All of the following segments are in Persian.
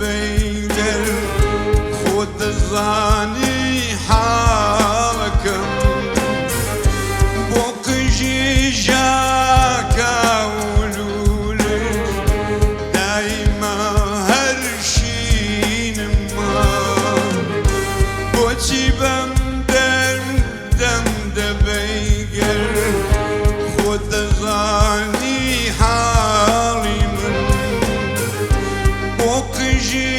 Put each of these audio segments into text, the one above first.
دەبەیدەر خۆت دەزانی حاڵەکەم بۆ قژی ژاکاولولێ دایما هەر شینمە بۆچی بەم دەردەم دەبەیگەر خۆت دەزانی حاڵی من بۆ قژی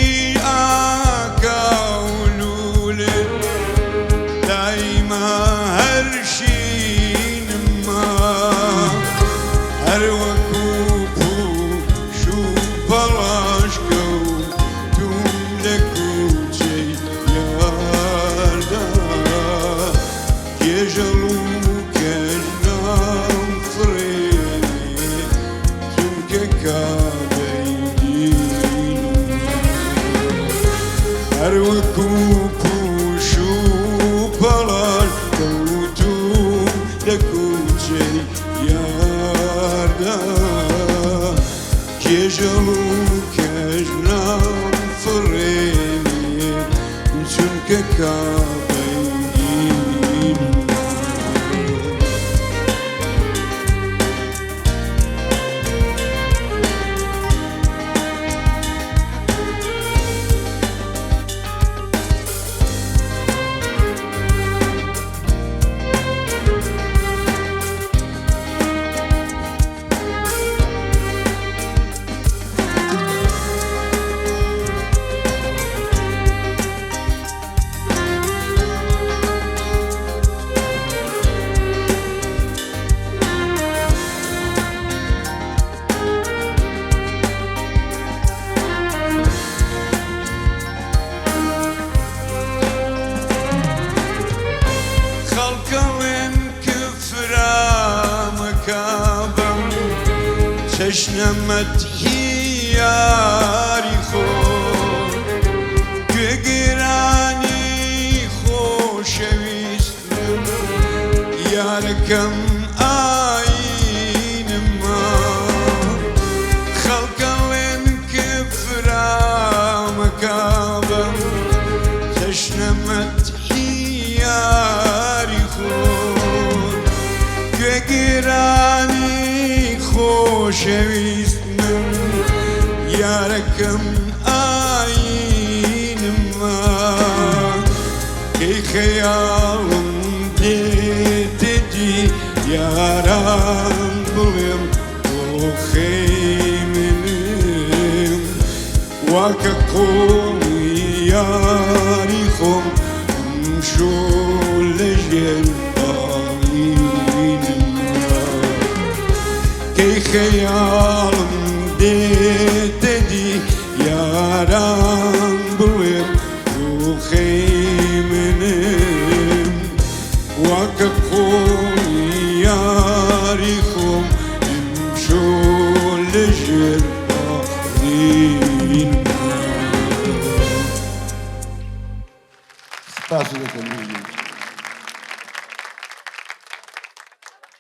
ئاکاولولێ دایما هەر شینمە هەر وەکو پوش و پەڵاش کەوتوم لە کوچەی یاردا کێژەڵ و کەژنام فڕێنێ چونکە کابەیدینم هەر وەکو پوش و پەڵاش کەوتوم لە کوچەی یاردا کێژەڵ و کەژنام فڕێنێ چونکە کابەیدینم خەڵکەڵێن کفرامەکە بەم چەشنە مەدحی یاری خۆت گوێگرانی خۆشەویستم یارەکەم ئاینمە خەڵکەڵێن کفرامەکە بەم چەشنە مەدحی یاری خۆت گوێگرانی خۆشەویستم یارەکەم ئاینمە کەی خەیاڵم دێتەدی یاران بڵێم بۆ خەی منم واکە قۆڵی یاری خۆم ئەمشۆ لەژێر ئاینمە کەی خەیاڵم دێتەدی یاران بڵێم بۆ خەی منم واکە قۆڵی یاری خۆم ئەمشۆ لەژێر ئاینمە. سپاس دەکەم.